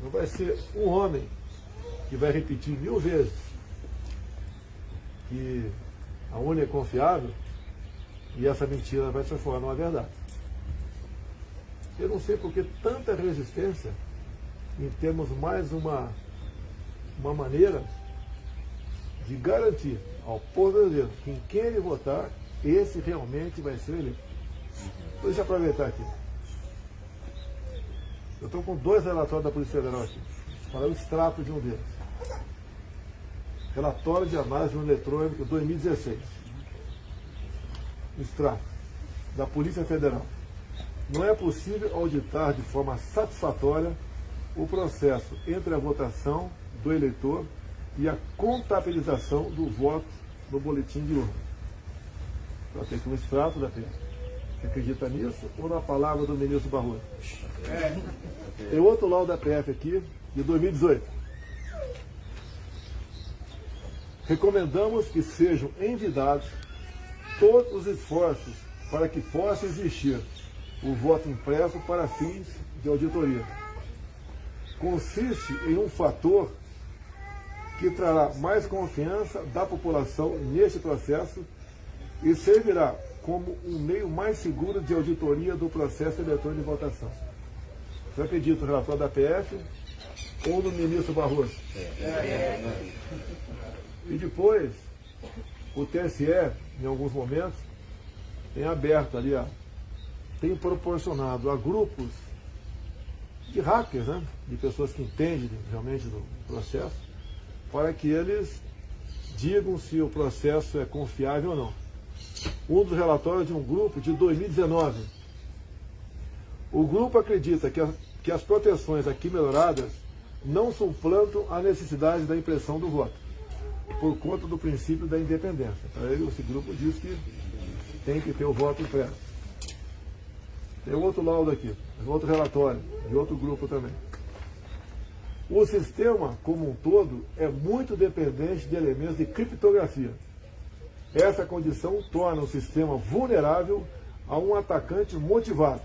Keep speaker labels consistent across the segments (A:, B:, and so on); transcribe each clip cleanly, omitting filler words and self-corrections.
A: Não vai ser um homem que vai repetir 1000 vezes que a urna é confiável e essa mentira vai se transformar numa verdade. Eu não sei por que tanta resistência em termos mais uma maneira de garantir ao povo brasileiro que em quem ele votar, esse realmente vai ser eleito. Deixa eu aproveitar aqui. Eu estou com 2 relatórios da Polícia Federal aqui. Para o extrato de um deles. Relatório de análise do eletrônico 2016. Extrato da Polícia Federal. Não é possível auditar de forma satisfatória o processo entre a votação do eleitor e a contabilização do voto no boletim de urna. Então tem aqui um extrato da PF. Você acredita nisso ou na palavra do ministro Barroso? Tem outro laudo da PF aqui, de 2018. Recomendamos que sejam envidados todos os esforços para que possa existir o voto impresso para fins de auditoria. Consiste em um fator que trará mais confiança da população neste processo e servirá como um meio mais seguro de auditoria do processo eletrônico de votação. Você acredita no relatório da PF ou no ministro Barroso? E depois, o TSE, em alguns momentos, tem aberto ali, tem proporcionado a grupos de hackers, né, de pessoas que entendem realmente do processo, para que eles digam se o processo é confiável ou não. Um dos relatórios de um grupo de 2019. O grupo acredita que as proteções aqui melhoradas não suplantam a necessidade da impressão do voto, por conta do princípio da independência. Então, esse grupo diz que tem que ter o voto impresso. Tem outro laudo aqui, outro relatório, de outro grupo também. O sistema, como um todo, é muito dependente de elementos de criptografia. Essa condição torna o sistema vulnerável a um atacante motivado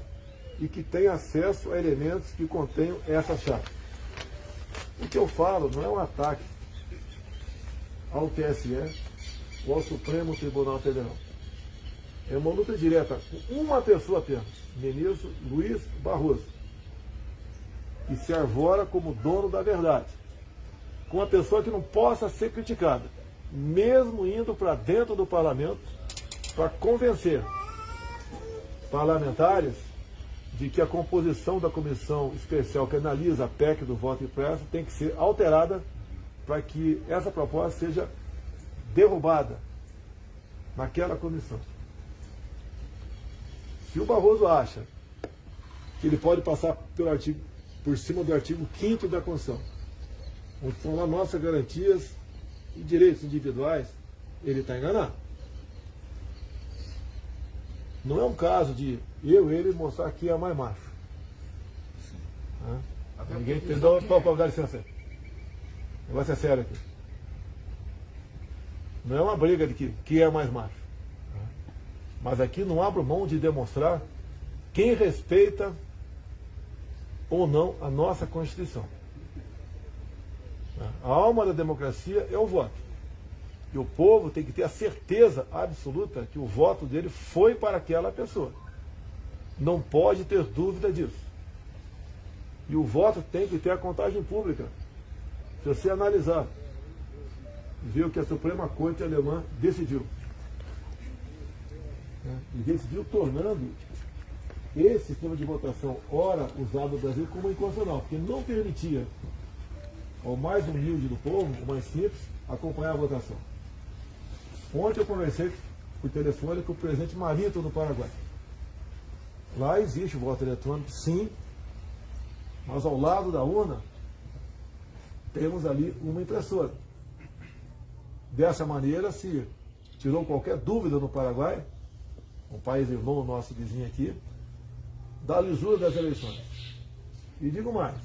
A: e que tem acesso a elementos que contenham essa chave. O que eu falo não é um ataque ao TSE ou ao Supremo Tribunal Federal. É uma luta direta com uma pessoa apenas, ministro Luiz Barroso, que se arvora como dono da verdade, com uma pessoa que não possa ser criticada, mesmo indo para dentro do parlamento para convencer parlamentares de que a composição da comissão especial que analisa a PEC do voto impresso tem que ser alterada para que essa proposta seja derrubada naquela comissão. Se o Barroso acha que ele pode passar por cima do artigo 5º da Constituição, onde estão lá nossas garantias e direitos individuais, ele está enganado. Não é um caso de ele mostrar que é mais macho. Ninguém entendeu. Dá licença. O negócio é sério aqui. Não é uma briga de que é mais macho. Mas aqui não abro mão de demonstrar quem respeita ou não a nossa Constituição. A alma da democracia é o voto. E o povo tem que ter a certeza absoluta que o voto dele foi para aquela pessoa. Não pode ter dúvida disso. E o voto tem que ter a contagem pública. Se você analisar, ver o que a Suprema Corte Alemã decidiu. E decidiu tornando esse sistema de votação, ora usado no Brasil, como inconstitucional, porque não permitia ao mais humilde do povo, o mais simples, acompanhar a votação. Ontem eu conversei por telefone com o presidente Marito do Paraguai. Lá existe o voto eletrônico, sim, mas ao lado da urna temos ali uma impressora. Dessa maneira, se tirou qualquer dúvida no Paraguai, um país irmão nosso vizinho aqui, da lisura das eleições. E digo mais,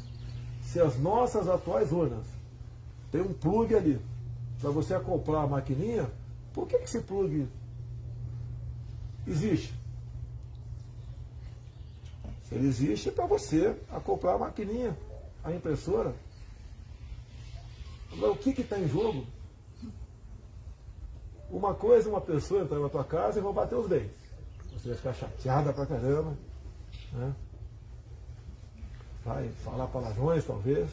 A: se as nossas atuais urnas têm um plug ali, para você acoplar a maquininha, por que esse plug existe? Se ele existe, é para você acoplar a maquininha a impressora. Agora, o que está em jogo? Uma coisa é uma pessoa entrar na tua casa e roubar teus bens. Você vai ficar chateada pra caramba, né? Vai falar palavrões, talvez.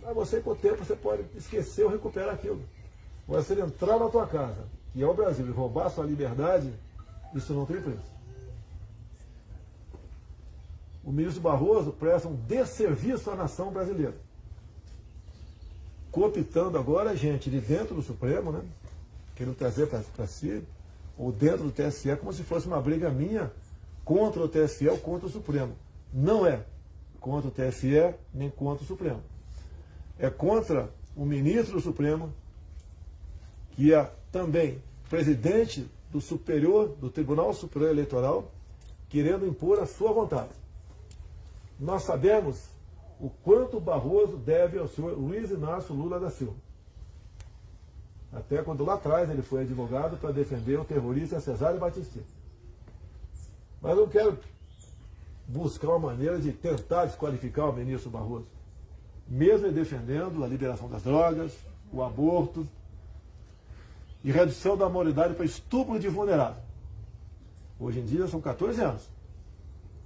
A: Mas você, com o tempo, você pode esquecer ou recuperar aquilo. Agora, se ele entrar na tua casa, que é o Brasil, e roubar a sua liberdade, isso não tem preço. O ministro Barroso presta um desserviço à nação brasileira, cooptando agora gente de dentro do Supremo, né, querendo trazer para si, ou dentro do TSE, como se fosse uma briga minha contra o TSE ou contra o Supremo. Não é contra o TSE nem contra o Supremo. É contra o ministro do Supremo, que é também presidente do Tribunal Superior Eleitoral, querendo impor a sua vontade. Nós sabemos o quanto Barroso deve ao senhor Luiz Inácio Lula da Silva. Até quando lá atrás ele foi advogado para defender o terrorista Cesare Battisti. Mas eu não quero buscar uma maneira de tentar desqualificar o ministro Barroso, mesmo ele defendendo a liberação das drogas, o aborto e redução da maioridade para estupro de vulnerável. Hoje em dia são 14 anos.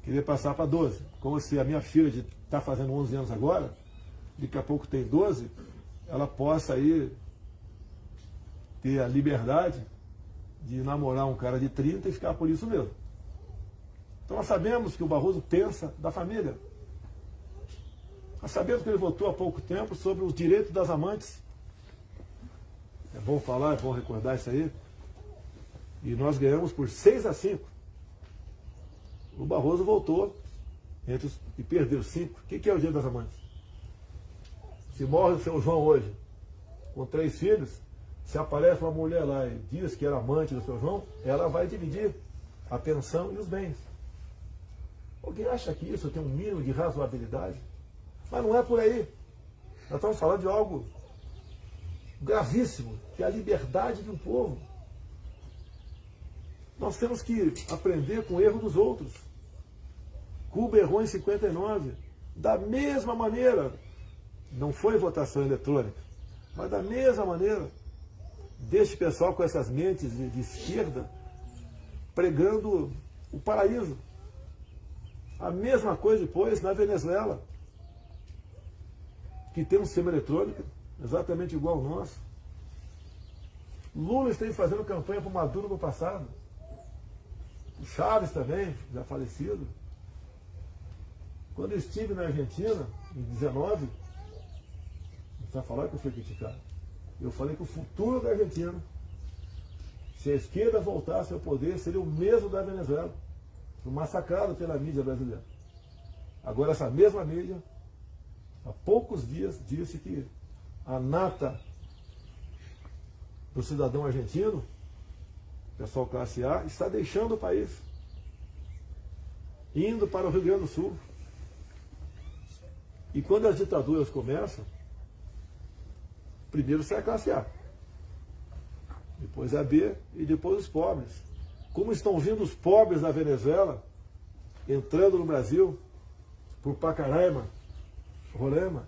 A: Queria passar para 12. Como se a minha filha está fazendo 11 anos agora, daqui a pouco tem 12, ela possa aí ter a liberdade de namorar um cara de 30 e ficar por isso mesmo. Então nós sabemos que o Barroso pensa da família. Nós sabemos que ele votou há pouco tempo sobre os direitos das amantes. É bom falar, é bom recordar isso aí. E nós ganhamos por 6-5. O Barroso voltou e perdeu 5. O que é o Dia das Amantes? Se morre o seu João hoje, com 3 filhos, se aparece uma mulher lá e diz que era amante do seu João, ela vai dividir a pensão e os bens. Alguém acha que isso tem um mínimo de razoabilidade? Mas não é por aí. Nós estamos falando de algo gravíssimo, que é a liberdade de um povo. Nós temos que aprender com o erro dos outros. Cuba errou em 59. Da mesma maneira, não foi votação eletrônica, mas da mesma maneira, deixe pessoal com essas mentes de esquerda pregando o paraíso. A mesma coisa depois na Venezuela, que tem um sistema eletrônico exatamente igual ao nosso. Lula esteve fazendo campanha para o Maduro no passado. O Chaves também, já falecido. Quando eu estive na Argentina, em 19, não precisa falar que eu fui criticado. Eu falei que o futuro da Argentina, se a esquerda voltasse ao poder, seria o mesmo da Venezuela. Foi massacrado pela mídia brasileira. Agora essa mesma mídia, há poucos dias, disse que a nata do cidadão argentino, pessoal classe A, está deixando o país, indo para o Rio Grande do Sul. E quando as ditaduras começam, primeiro sai a classe A, depois a B e depois os pobres. Como estão vindo os pobres da Venezuela, entrando no Brasil, por Pacaraima, Roraima,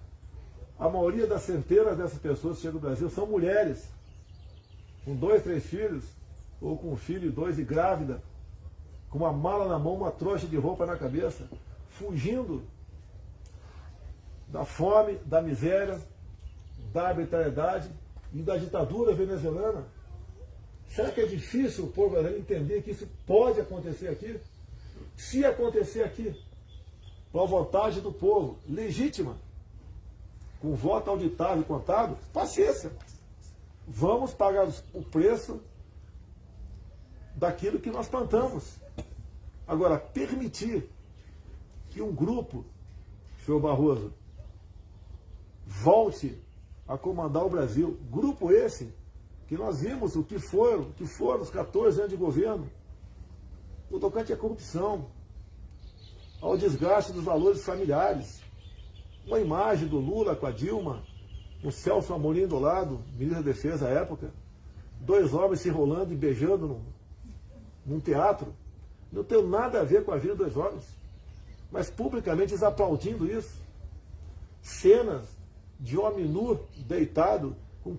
A: a maioria das centenas dessas pessoas que chegam no Brasil são mulheres, com 2, 3 filhos, ou com um filho, 2 e grávida, com uma mala na mão, uma trouxa de roupa na cabeça, fugindo da fome, da miséria, da arbitrariedade e da ditadura venezuelana. Será que é difícil o povo brasileiro entender que isso pode acontecer aqui? Se acontecer aqui, com a vontade do povo, legítima, com voto auditável e contado, paciência. Vamos pagar o preço daquilo que nós plantamos. Agora, permitir que um grupo, senhor Barroso, volte a comandar o Brasil, grupo esse, que nós vimos o que foram os 14 anos de governo, no tocante à corrupção, ao desgaste dos valores familiares, uma imagem do Lula com a Dilma, o Celso Amorim do lado, ministro da Defesa à época, 2 homens se enrolando e beijando num teatro. Não tem nada a ver com a vida dos 2 homens, mas publicamente eles aplaudindo isso. cenas de homem nu deitado com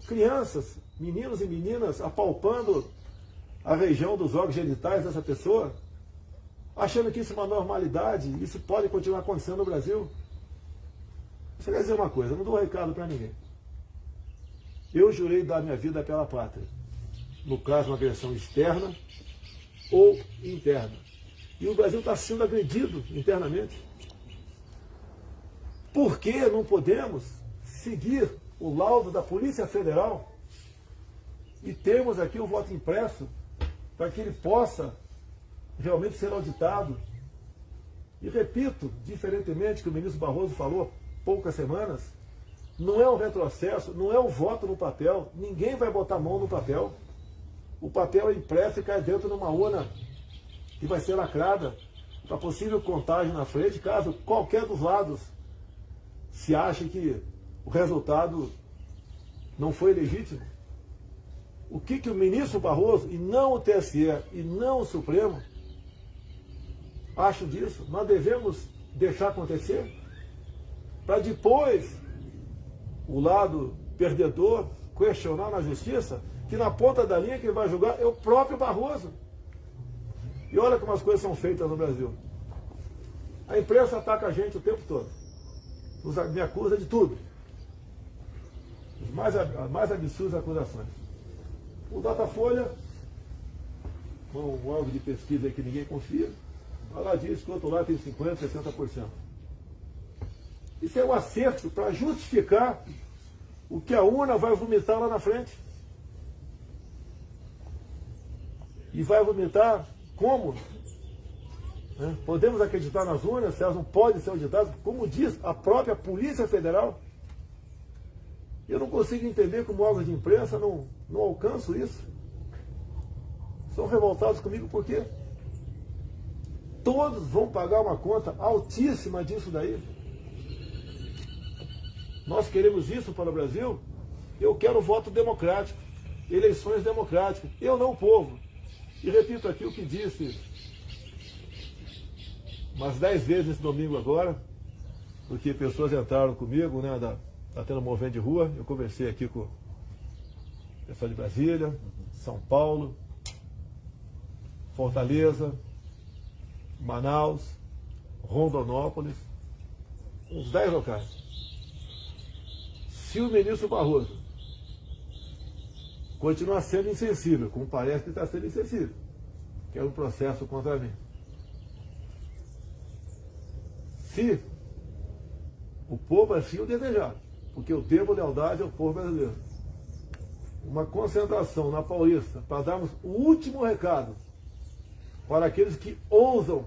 A: crianças, meninos e meninas apalpando a região dos órgãos genitais dessa pessoa, achando que isso é uma normalidade, isso pode continuar acontecendo no Brasil. Você quer dizer uma coisa, eu não dou um recado para ninguém. Eu jurei dar minha vida pela pátria, no caso uma agressão externa ou interna. E o Brasil está sendo agredido internamente. Por que não podemos seguir o laudo da Polícia Federal e termos aqui o voto impresso para que ele possa realmente ser auditado? E repito, diferentemente do que o ministro Barroso falou há poucas semanas, não é um retrocesso, não é um voto no papel, ninguém vai botar a mão no papel. O papel é impresso e cai dentro de uma urna que vai ser lacrada para possível contagem na frente, caso qualquer dos lados se ache que o resultado não foi legítimo. O que o ministro Barroso, e não o TSE, e não o Supremo, acham disso? Nós devemos deixar acontecer para depois o lado perdedor questionar na justiça que na ponta da linha quem vai julgar é o próprio Barroso. E olha como as coisas são feitas no Brasil. A imprensa ataca a gente o tempo todo. Me acusa de tudo. As mais absurdas acusações. O Datafolha, um órgão de pesquisa aí que ninguém confia, ela diz que o outro lado tem 50%, 60%. Isso é um acerto para justificar o que a urna vai vomitar lá na frente. E vai vomitar como? Podemos acreditar nas urnas, se elas não podem ser auditadas, como diz a própria Polícia Federal. Eu não consigo entender como órgão de imprensa não alcanço isso. São revoltados comigo porque todos vão pagar uma conta altíssima disso daí. Nós queremos isso para o Brasil? Eu quero voto democrático, eleições democráticas, eu não o povo. E repito aqui o que disse umas 10 vezes esse domingo agora, porque pessoas entraram comigo, né, tá tendo um movimento de rua, eu conversei aqui com o pessoal de Brasília, São Paulo, Fortaleza, Manaus, Rondonópolis, uns 10 locais. Se o ministro Barroso continuar sendo insensível, como parece que está sendo insensível, que é um processo contra mim, se o povo assim o desejar, porque eu devo lealdade ao povo brasileiro, uma concentração na Paulista para darmos o último recado para aqueles que ousam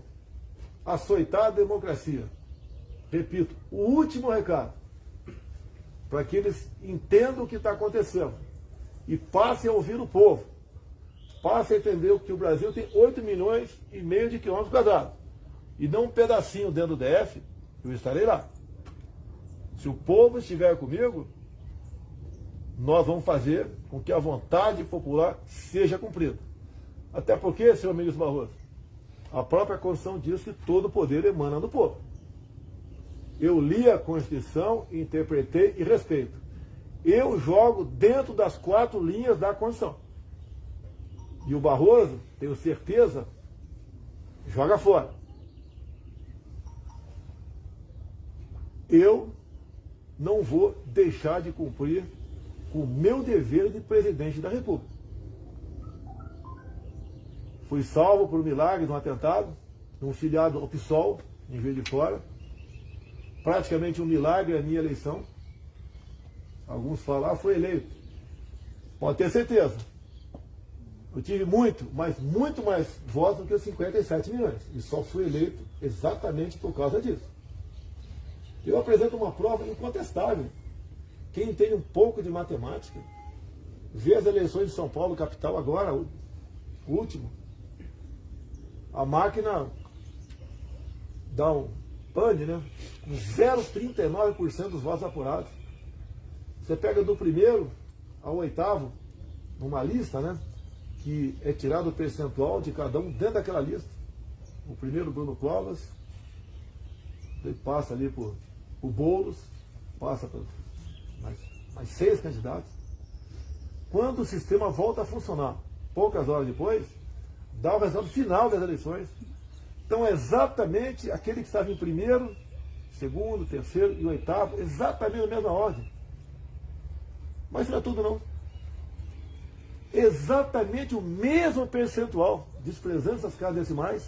A: açoitar a democracia. Repito, o último recado para que eles entendam o que está acontecendo e passem a ouvir o povo, passem a entender que o Brasil tem 8,5 milhões de quilômetros quadrados e não um pedacinho dentro do DF. Eu estarei lá. Se o povo estiver comigo, nós vamos fazer com que a vontade popular seja cumprida. Até porque, senhor ministro Barroso, a própria Constituição diz que todo o poder emana do povo. Eu li a Constituição, interpretei e respeito. Eu jogo dentro das 4 linhas da Constituição. E o Barroso, tenho certeza, joga fora. Eu não vou deixar de cumprir o meu dever de presidente da República. Fui salvo por um milagre de um atentado, de um filiado ao PSOL, em Juiz de Fora. Praticamente um milagre a minha eleição. Alguns falam, foi eleito. Pode ter certeza. Eu tive muito mais votos do que os 57 milhões. E só fui eleito exatamente por causa disso. Eu apresento uma prova incontestável. Quem tem um pouco de matemática, vê as eleições de São Paulo, capital, agora, o último. A máquina dá um pane, né? Com 0,39% dos votos apurados. Você pega do primeiro ao 8º, numa lista, né? Que é tirado o percentual de cada um dentro daquela lista. O primeiro, Bruno Covas, ele passa ali por o Boulos, passa por mais 6 candidatos. Quando o sistema volta a funcionar, poucas horas depois, dá o resultado final das eleições. Então é exatamente aquele que estava em primeiro, segundo, terceiro e oitavo, exatamente na mesma ordem. Mas não é tudo não. Exatamente o mesmo percentual, desprezando essas casas decimais,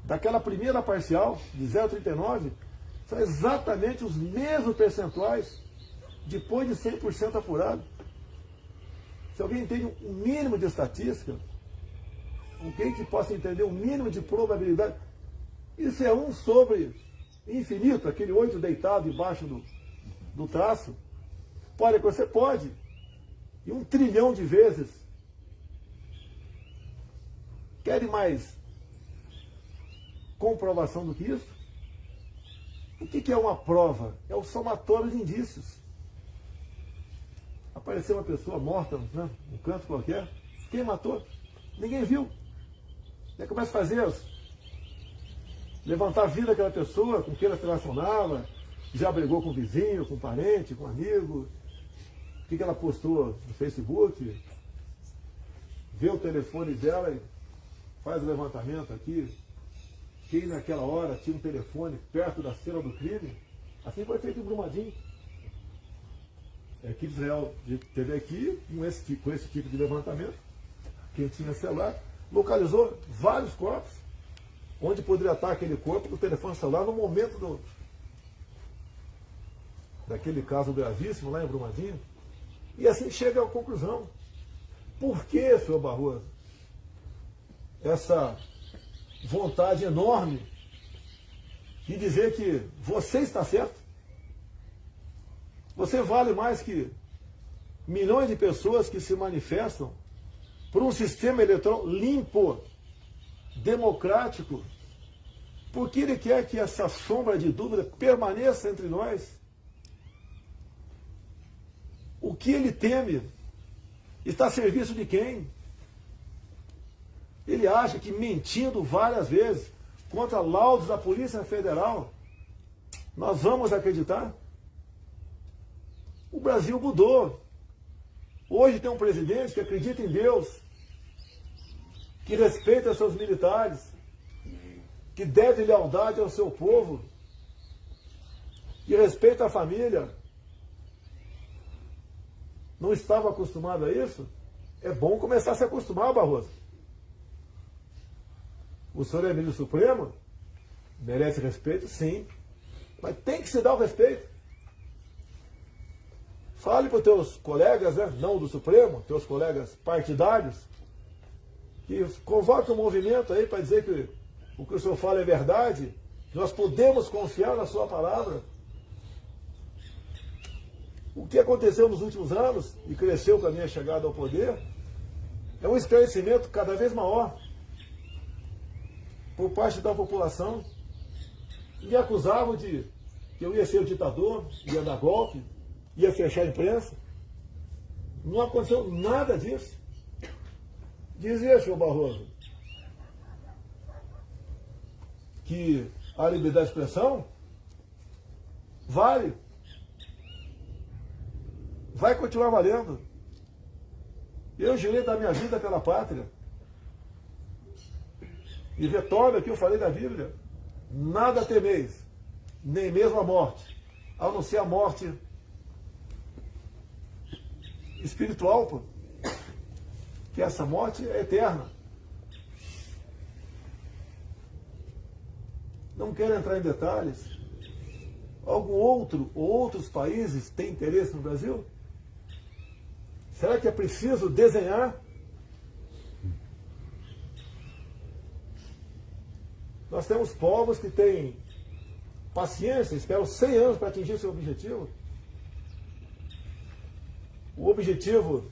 A: daquela primeira parcial de 0,39, são exatamente os mesmos percentuais depois de 100% apurado. Se alguém entende um mínimo de estatística, alguém que possa entender um mínimo de probabilidade, isso é 1 sobre infinito, aquele 8 deitado embaixo do traço. Pode acontecer? Pode. E 1 trilhão de vezes. Querem mais comprovação do que isso? O que é uma prova? É o somatório de indícios. Apareceu uma pessoa morta, né, num canto qualquer. Quem matou? Ninguém viu. Aí começa a fazer levantar a vida daquela pessoa com quem ela se relacionava, já brigou com o vizinho, com o parente, com o amigo. O que ela postou no Facebook? Vê o telefone dela e faz o levantamento aqui. Quem naquela hora tinha um telefone perto da cena do crime? Assim foi feito em Brumadinho. A equipe de Israel teve aqui com esse tipo de levantamento. Quem tinha celular localizou vários corpos, onde poderia estar aquele corpo do telefone celular no momento daquele caso gravíssimo lá em Brumadinho. E assim chega à conclusão. Por que, senhor Barroso, essa vontade enorme de dizer que você está certo? Você vale mais que milhões de pessoas que se manifestam por um sistema eleitoral limpo, democrático, porque ele quer que essa sombra de dúvida permaneça entre nós. O que ele teme está a serviço de quem? Ele acha que mentindo várias vezes contra laudos da Polícia Federal, nós vamos acreditar? O Brasil mudou. Hoje tem um presidente que acredita em Deus, que respeita seus militares, que deve lealdade ao seu povo, que respeita a família. Não estava acostumado a isso? É bom começar a se acostumar, Barroso. O senhor é ministro supremo? Merece respeito? Sim. Mas tem que se dar o respeito. Fale para os teus colegas, né, não do Supremo, teus colegas partidários, que convoque um movimento aí para dizer que o que o senhor fala é verdade, nós podemos confiar na sua palavra. O que aconteceu nos últimos anos, e cresceu com a minha chegada ao poder, é um esclarecimento cada vez maior por parte da população. Me acusavam de que eu ia ser o ditador, ia dar golpe, ia fechar a imprensa. Não aconteceu nada disso. Dizia, senhor Barroso, que a liberdade de expressão vale. Vai continuar valendo. Eu jurei da minha vida pela pátria. E retorno aqui, eu falei da Bíblia. Nada temeis, nem mesmo a morte, a não ser a morte espiritual, pô. Que essa morte é eterna. Não quero entrar em detalhes. Algum outro ou outros países têm interesse no Brasil? Será que é preciso desenhar? Nós temos povos que têm paciência, esperam 100 anos para atingir seu objetivo. O objetivo,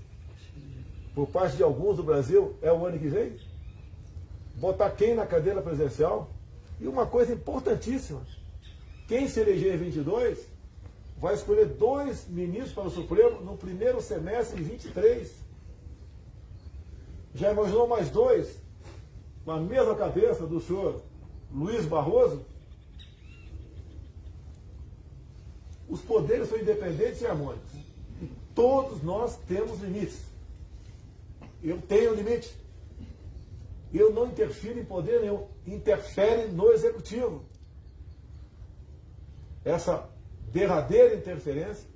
A: por parte de alguns do Brasil, é o ano que vem? Botar quem na cadeira presidencial? E uma coisa importantíssima, quem se eleger em 22 vai escolher 2 ministros para o Supremo no primeiro semestre de 23. Já imaginou mais 2 com a mesma cabeça do senhor Luiz Barroso? Os poderes são independentes e harmônicos. E todos nós temos limites. Eu tenho limite. Eu não interfiro em poder nenhum. Interfere no executivo. Essa derradeira interferência,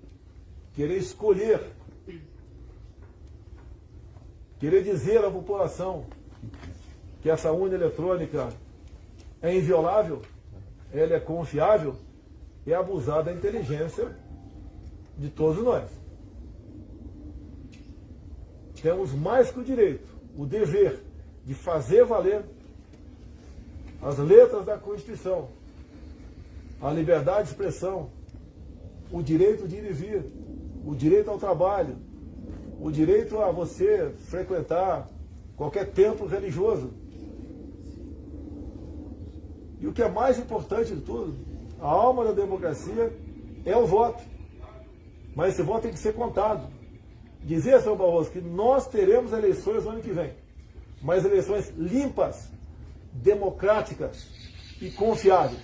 A: querer escolher, querer dizer à população que essa urna eletrônica é inviolável, ela é confiável, é abusar da inteligência de todos nós. Temos mais que o direito, o dever de fazer valer as letras da Constituição, a liberdade de expressão, o direito de ir e vir, o direito ao trabalho, o direito a você frequentar qualquer templo religioso. E o que é mais importante de tudo, a alma da democracia é o voto. Mas esse voto tem que ser contado. Dizia, senhor Barroso, que nós teremos eleições no ano que vem, mas eleições limpas, democráticas e confiáveis.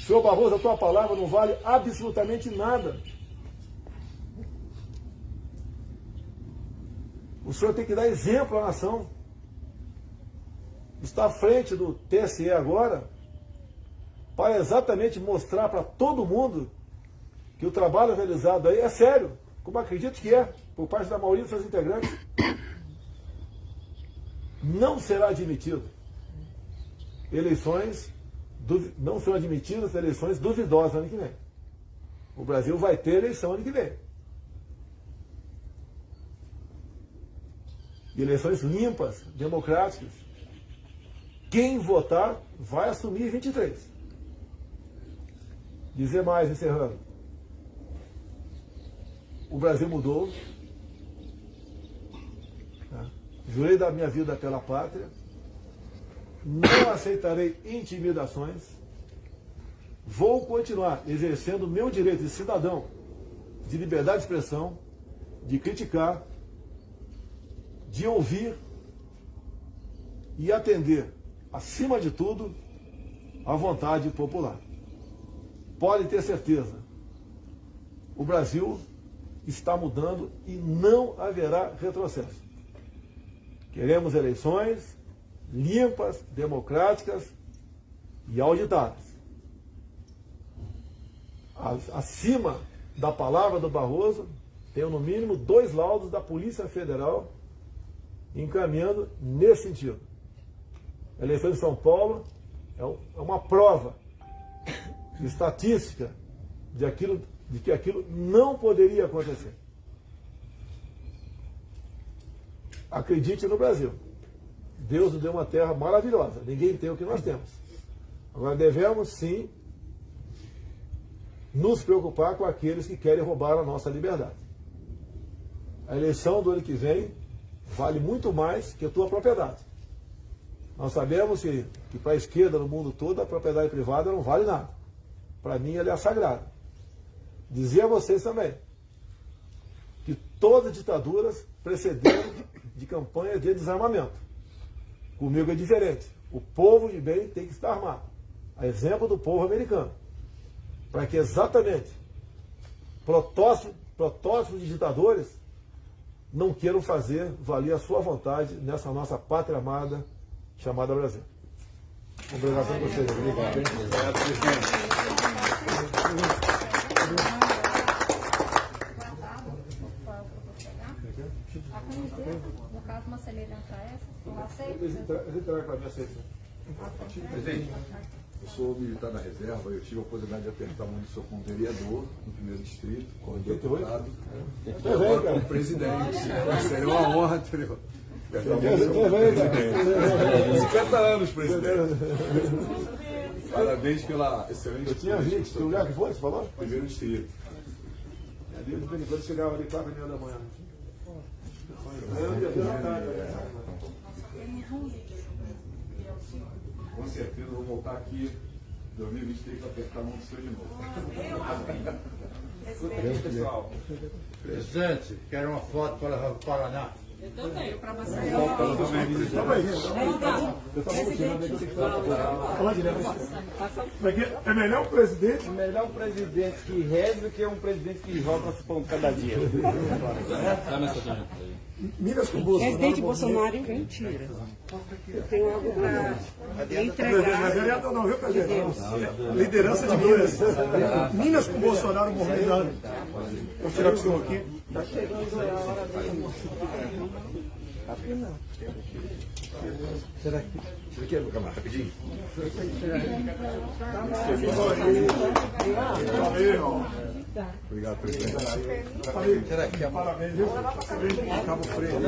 A: Senhor Barroso, a tua palavra não vale absolutamente nada. O senhor tem que dar exemplo à nação. Está à frente do TSE agora para exatamente mostrar para todo mundo que o trabalho realizado aí é sério, como acredito que é, por parte da maioria dos seus integrantes. Não será admitido não serão admitidas eleições duvidosas ano que vem. O Brasil vai ter eleição ano que vem. E eleições limpas, democráticas. Quem votar vai assumir 23. Dizer mais, encerrando. O Brasil mudou. Jurei da minha vida pela pátria. Não aceitarei intimidações. Vou continuar exercendo o meu direito de cidadão, de liberdade de expressão, de criticar, de ouvir e atender, acima de tudo, à vontade popular. Pode ter certeza, o Brasil está mudando e não haverá retrocesso. Queremos eleições limpas, democráticas e auditadas. Acima da palavra do Barroso, tenho no mínimo 2 laudos da Polícia Federal encaminhando nesse sentido. A eleição de São Paulo é uma prova estatística de que aquilo não poderia acontecer. Acredite no Brasil. Deus nos deu uma terra maravilhosa. Ninguém tem o que nós temos. Agora devemos, sim, nos preocupar com aqueles que querem roubar a nossa liberdade. A eleição do ano que vem vale muito mais que a tua propriedade. Nós sabemos que para a esquerda no mundo todo a propriedade privada não vale nada. Para mim ela é sagrada. Dizia a vocês também que todas as ditaduras precederam de campanha de desarmamento. Comigo é diferente. O povo de bem tem que estar armado. A exemplo do povo americano. Para que exatamente protótipos de ditadores não queiram fazer valer a sua vontade nessa nossa pátria amada chamada Brasil. Obrigado a vocês. Obrigado. Obrigado, presidente.
B: No caso, uma semelhança a essa, não aceita?
A: Eles entraram para mim, aceita.
C: Presidente, eu sou militar da reserva, eu tive a oportunidade de apertar a mão do senhor como vereador no primeiro distrito, como deputado, e agora como presidente. Seria uma honra, entendeu? Apertar a mão do senhor como presidente. 50 anos, presidente. Parabéns pela excelente...
A: Eu tinha 20, que lugar que foi, você falou?
C: Primeiro distrito.
A: Ali, de vez em quando, chegava ali 4h30 da manhã.
C: Com certeza, vou voltar aqui em 2023 para apertar a mão do senhor de novo.
D: Pessoal, presidente, quero uma foto para levar para o Paraná.
B: Eu também. Eu para Maceió.
A: É melhor um presidente?
D: É melhor um presidente que reze do que um presidente que joga esse pão cada dia.
A: Minas com Bolsonaro.
E: Presidente Bolsonaro, mentira. Eu tenho algo para entregar.
A: Não é vereador não, viu, presidente? Liderança de Minas. Minas com Bolsonaro mobilizado. Vou tirar o som aqui.
E: Tá chegando a hora dele. Aqui não.
A: Será que...
C: Você quer, meu camarada, rapidinho? Obrigado, presidente.
A: Parabéns, viu?
C: Cabo Freire.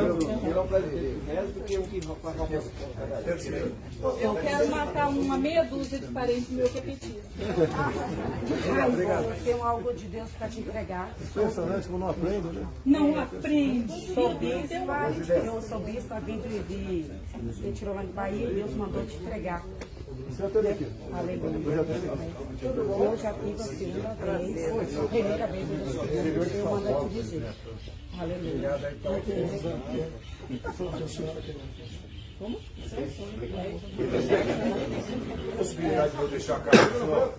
D: Melhor um presidente que reze do que um que joga cada dia.
B: Eu quero matar uma meia dúzia de parentes meus que é petista.
E: Eu tenho algo de Deus para te entregar.
A: Impressionante como não aprende, né?
B: Não aprende.
E: Sou bispa, eu sou bispa, vim de Tirolândia, Bahia, e Deus mandou te entregar.
A: Você já teve aqui?
E: Aleluia. Eu já tive a segunda vez, a primeira vez eu mando te dizer. Aleluia.
C: Possibilidade de eu deixar a casa do senhor?